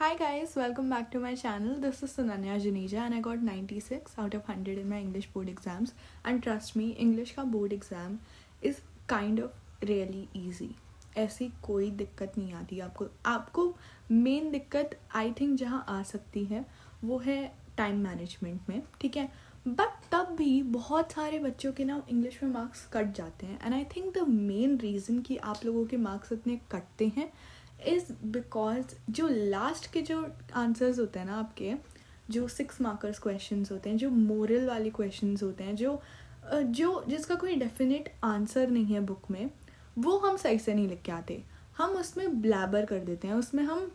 Hi guys, welcome back to my channel. This is Sunanya Juneja and I got 96 out of 100 in my English board exams. And trust me, English का board exam is kind of really easy. ऐसी कोई दिक्कत नहीं आती आपको main दिक्कत I think जहाँ आ सकती है वो है टाइम मैनेजमेंट में, ठीक है. बट तब भी बहुत सारे बच्चों के ना इंग्लिश में मार्क्स कट जाते हैं. And I think the main reason कि आप लोगों के मार्क्स इतने कटते हैं इज़ बिकॉज जो लास्ट के जो आंसर्स होते हैं ना आपके, जो 6 मार्कर्स क्वेश्चंस होते हैं, जो मोरल वाले क्वेश्चंस होते हैं, जो जिसका कोई डेफिनेट आंसर नहीं है बुक में, वो हम सही से नहीं लिख के आते. हम उसमें ब्लैबर कर देते हैं, उसमें हम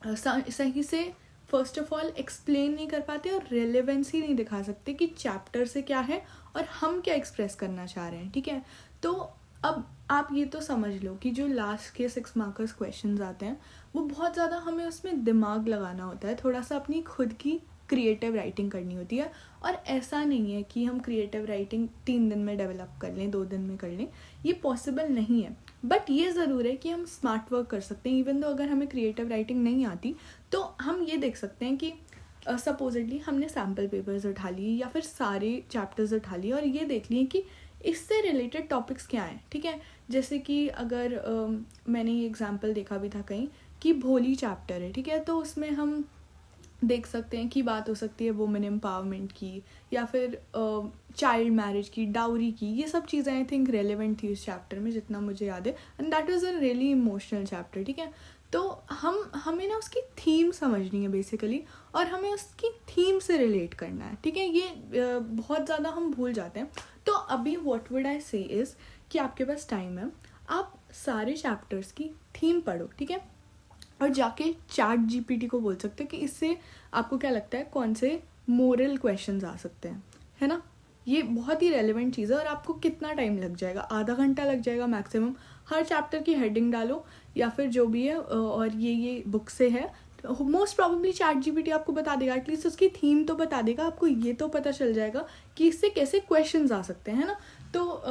सही से फर्स्ट ऑफ ऑल एक्सप्लेन नहीं कर पाते और रेलेवेंसी नहीं दिखा सकते कि चैप्टर से क्या है और हम क्या एक्सप्रेस करना चाह रहे हैं, ठीक है. तो अब आप ये तो समझ लो कि जो लास्ट के 6 मार्कर्स क्वेश्चंस आते हैं वो बहुत ज़्यादा हमें उसमें दिमाग लगाना होता है, थोड़ा सा अपनी खुद की क्रिएटिव राइटिंग करनी होती है. और ऐसा नहीं है कि हम क्रिएटिव राइटिंग 3 दिन में डेवलप कर लें, 2 दिन में कर लें, ये पॉसिबल नहीं है. बट ये ज़रूर है कि हम स्मार्ट वर्क कर सकते हैं. इवन तो अगर हमें क्रिएटिव राइटिंग नहीं आती तो हम ये देख सकते हैं कि सपोजिटली हमने सैम्पल पेपर्स उठा लिए या फिर सारे चैप्टर्स उठा लिए और ये देख लिए कि इससे रिलेटेड टॉपिक्स क्या हैं, ठीक है. जैसे कि अगर मैंने ये एग्जांपल देखा भी था कहीं कि भोली चैप्टर है, ठीक है, तो उसमें हम देख सकते हैं कि बात हो सकती है वुमेन एम्पावरमेंट की या फिर चाइल्ड मैरिज की, डाउरी की. ये सब चीज़ें आई थिंक रेलेवेंट थी इस चैप्टर में, जितना मुझे याद है. And that was a really emotional chapter, ठीक है. तो हमें ना उसकी थीम समझनी है बेसिकली और हमें उसकी थीम से रिलेट करना है, ठीक है. ये बहुत ज़्यादा हम भूल जाते हैं. तो अभी व्हाट वुड आई से इज़ कि आपके पास टाइम है, आप सारे चैप्टर्स की थीम पढ़ो, ठीक है, और जाके चैट जीपीटी को बोल सकते हैं कि इससे आपको क्या लगता है कौन से मोरल क्वेश्चंस आ सकते हैं, है ना. ये बहुत ही रेलेवेंट चीज़ है. और आपको कितना टाइम लग जाएगा? आधा घंटा लग जाएगा मैक्सिमम. हर चैप्टर की हेडिंग डालो या फिर जो भी है और ये बुक से है, मोस्ट प्रॉबेबली चैट जीपीटी आपको बता देगा, एटलीस्ट उसकी थीम तो बता देगा. आपको ये तो पता चल जाएगा कि इससे कैसे क्वेश्चंस आ सकते हैं, है ना. तो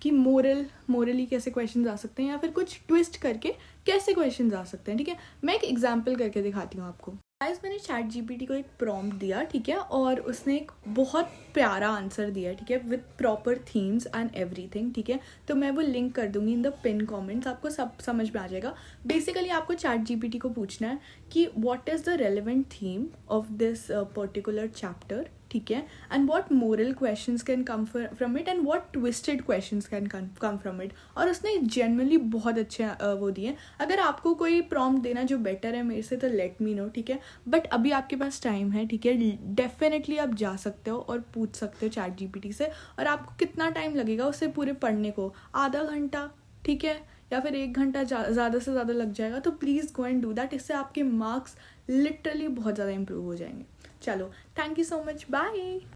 कि मोरली कैसे क्वेश्चंस आ सकते हैं या फिर कुछ ट्विस्ट करके कैसे क्वेश्चंस आ सकते हैं, ठीक है. मैं एक एग्जांपल करके दिखाती हूँ आपको. गाइस, मैंने चैट जीपीटी को एक प्रॉम्प्ट दिया, ठीक है, और उसने एक बहुत प्यारा आंसर दिया, ठीक है, with proper themes and everything, ठीक है. तो मैं वो लिंक कर दूंगी इन द पिन कमेंट्स, आपको सब समझ में आ जाएगा. बेसिकली आपको चैट जीपीटी को पूछना है कि what is the relevant theme of this particular chapter, ठीक है, and what moral questions can come from it and what twisted questions can come from it. और उसने जनरली बहुत अच्छे वो दिए. अगर आपको कोई प्रॉम्प्ट देना जो बेटर है मेरे से तो लेट मी नो, ठीक है. बट अभी आपके पास टाइम है, ठीक है, डेफिनेटली आप जा सकते हो और पूछ सकते हो चैट जीपीटी से. और आपको कितना टाइम लगेगा उसे पूरे पढ़ने को? आधा घंटा, ठीक है, या फिर 1 घंटा ज़्यादा से ज़्यादा लग जाएगा. तो please go and do that. इससे आपके मार्क्स लिटरली बहुत ज़्यादा इंप्रूव हो जाएंगे. चलो, thank you so much, bye.